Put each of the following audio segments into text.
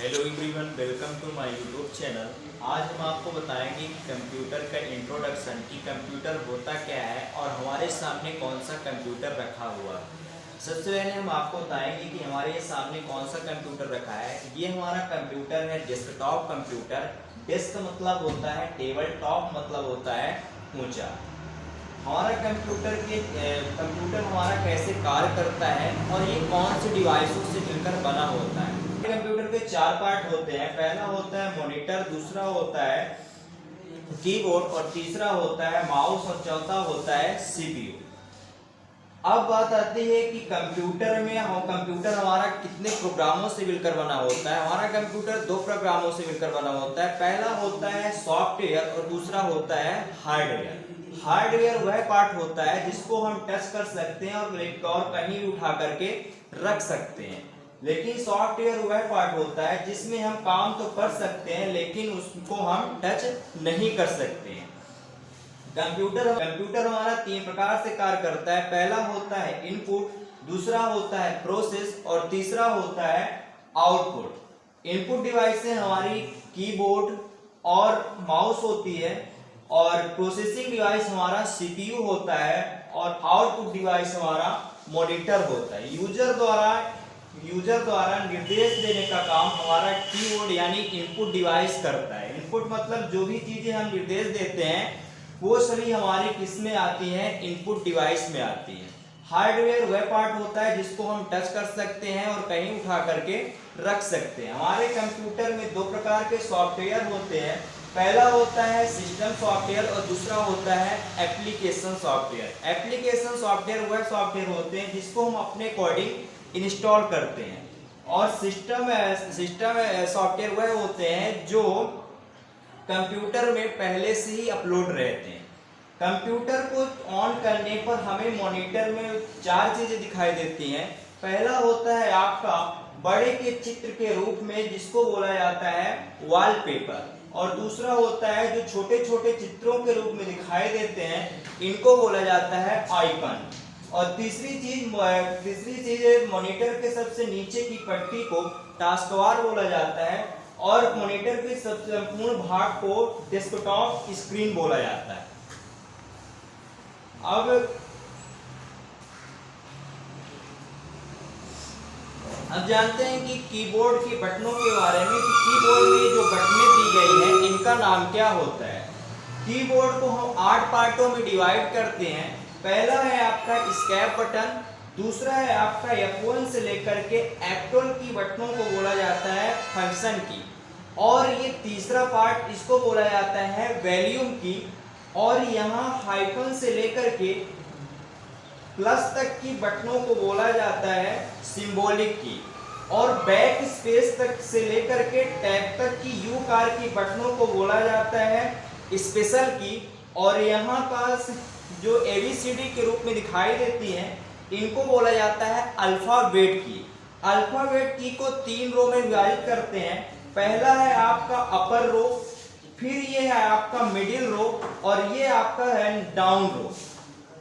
Hello everyone, welcome to my YouTube channel. आज हम आपको बताएंगे कि कंप्यूटर का इंट्रोडक्शन कि कंप्यूटर होता क्या है और हमारे सामने कौन सा कंप्यूटर रखा हुआ है। सबसे पहले हम आपको बताएंगे कि हमारे सामने कौन सा कंप्यूटर रखा है। ये हमारा कंप्यूटर है डेस्कटॉप कंप्यूटर। डेस्क मतलब होता है टेबल, टॉप मतलब होता है ऊंचा। हमारा कंप्यूटर हमारा कैसे कार्य करता है और ये कौन से डिवाइसों से मिलकर बना होता है। कंप्यूटर के चार पार्ट होते हैं। पहला होता है मॉनिटर, दूसरा होता है कीबोर्ड और तीसरा होता है माउस और चौथा होता है सीपीयू। अब बात आती है कि कंप्यूटर हमारा कितने प्रोग्रामों से मिलकर बना होता है। हमारा कंप्यूटर दो प्रोग्रामों से मिलकर बना होता है। पहला होता है सॉफ्टवेयर और दूसरा होता है हार्डवेयर। हार्डवेयर वह पार्ट होता है जिसको हम टच कर सकते हैं और कहीं भी उठा करके रख सकते हैं। लेकिन सॉफ्टवेयर वह पार्ट होता है जिसमें हम काम तो कर सकते हैं लेकिन उसको हम टच नहीं कर सकते हैं। कंप्यूटर हमारा तीन प्रकार से कार्य करता है। पहला होता है इनपुट, दूसरा होता है प्रोसेस और तीसरा होता है आउटपुट। इनपुट डिवाइस से हमारी कीबोर्ड और माउस होती है और प्रोसेसिंग डिवाइस हमारा सीपीयू होता है और आउटपुट डिवाइस हमारा मॉनिटर होता है। यूजर द्वारा निर्देश देने का काम हमारा कीबोर्ड यानी इनपुट डिवाइस करता है। इनपुट मतलब जो भी चीजें हम निर्देश देते हैं वो सभी हमारी किस में आती हैं, इनपुट डिवाइस में आती है। हार्डवेयर वह पार्ट होता है जिसको हम टच कर सकते हैं और कहीं उठा करके रख सकते हैं। हमारे कंप्यूटर में दो प्रकार के सॉफ्टवेयर होते हैं। पहला होता है सिस्टम सॉफ्टवेयर और दूसरा होता है एप्लीकेशन सॉफ्टवेयर। एप्लीकेशन सॉफ्टवेयर वह सॉफ्टवेयर होते हैं जिसको हम अपने अकॉर्डिंग इंस्टॉल करते हैं और सिस्टम सॉफ्टवेयर वह होते हैं जो कंप्यूटर में पहले से ही अपलोड रहते हैं। कंप्यूटर को ऑन करने पर हमें मॉनिटर में चार चीजें दिखाई देती हैं। पहला होता है आपका बड़े के चित्र के रूप में जिसको बोला जाता है वॉलपेपर और दूसरा होता है जो छोटे छोटे चित्रों के रूप में दिखाई देते हैं, इनको बोला जाता है आइकन। और तीसरी चीज मॉनिटर के सबसे नीचे की पट्टी को टास्कबार बोला जाता है और मॉनिटर के सबसे संपूर्ण भाग को डेस्कटॉप स्क्रीन बोला जाता है। अब जानते हैं कि कीबोर्ड के बटनों के बारे में कि कीबोर्ड में जो बटनें दी गई हैं इनका नाम क्या होता है। कीबोर्ड को हम 8 पार्टों में डिवाइड करते हैं। पहला है आपका एस्केप बटन, दूसरा है आपका F1 से लेकर के F12 की बटनों को बोला जाता है फंक्शन की और ये तीसरा पार्ट इसको बोला जाता है वॉल्यूम की और यहाँ हाइफन से लेकर के प्लस तक की बटनों को बोला जाता है सिंबॉलिक की और बैक स्पेस तक से लेकर के टैब तक की यू कार की बटनों को बोला जाता है स्पेशल की और यहाँ पास जो ABCD के रूप में दिखाई देती हैं इनको बोला जाता है अल्फाबेट की। अल्फाबेट की को 3 रो में विभाजित करते हैं। पहला है आपका अपर रो, फिर ये है आपका मिडिल रो और ये आपका है डाउन रो।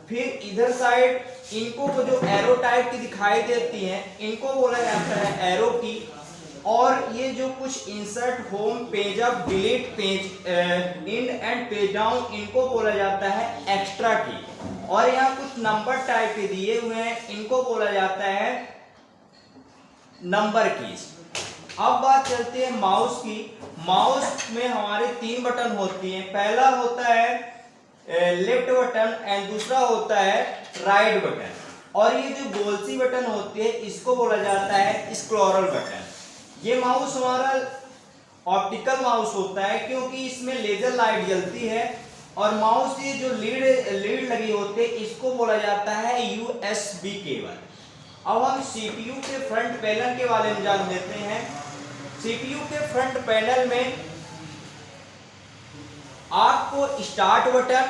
फिर इधर साइड इनको जो एरो टाइप की दिखाई देती हैं इनको बोला जाता है एरो की और ये जो कुछ insert, home, page up, delete, page end and page down इनको बोला जाता है एक्स्ट्रा की और यहाँ कुछ नंबर टाइप के दिए हुए हैं इनको बोला जाता है नंबर कीज। अब बात चलती है माउस की। माउस में हमारे 3 बटन होती हैं। पहला होता है लेफ्ट बटन एंड दूसरा होता है राइट बटन और ये जो गोल सी बटन होती है इसको बोला जाता है स्क्रॉल बटन। ये माउस हमारा ऑप्टिकल माउस होता है क्योंकि इसमें लेजर लाइट जलती है और माउस ये जो लीड लगी होती है इसको बोला जाता है USB केबल। अब हम CPU के फ्रंट पैनल के बारे में जान लेते हैं। CPU के फ्रंट पैनल में आपको स्टार्ट बटन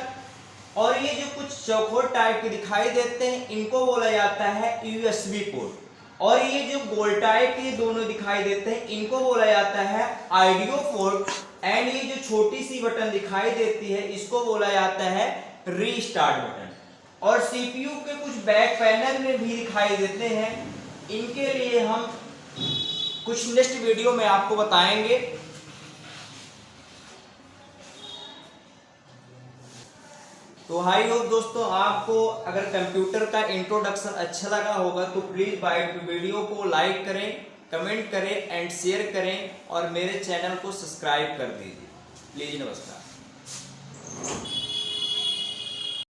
और ये जो कुछ चौखोर टाइप के दिखाई देते हैं इनको बोला जाता है USB पोर्ट और ये जो गोल टाइप के दोनों दिखाई देते हैं इनको बोला जाता है आइडियो पोर्ट एंड ये जो छोटी सी बटन दिखाई देती है इसको बोला जाता है रीस्टार्ट बटन। और CPU के कुछ बैक पैनल में भी दिखाई देते हैं, इनके लिए हम कुछ नेक्स्ट वीडियो में आपको बताएंगे। तो हाई होप दोस्तों, आपको अगर कंप्यूटर का इंट्रोडक्शन अच्छा लगा होगा तो प्लीज वीडियो को लाइक करें, कमेंट करें एंड शेयर करें और मेरे चैनल को सब्सक्राइब कर दीजिए। प्लीज, नमस्कार।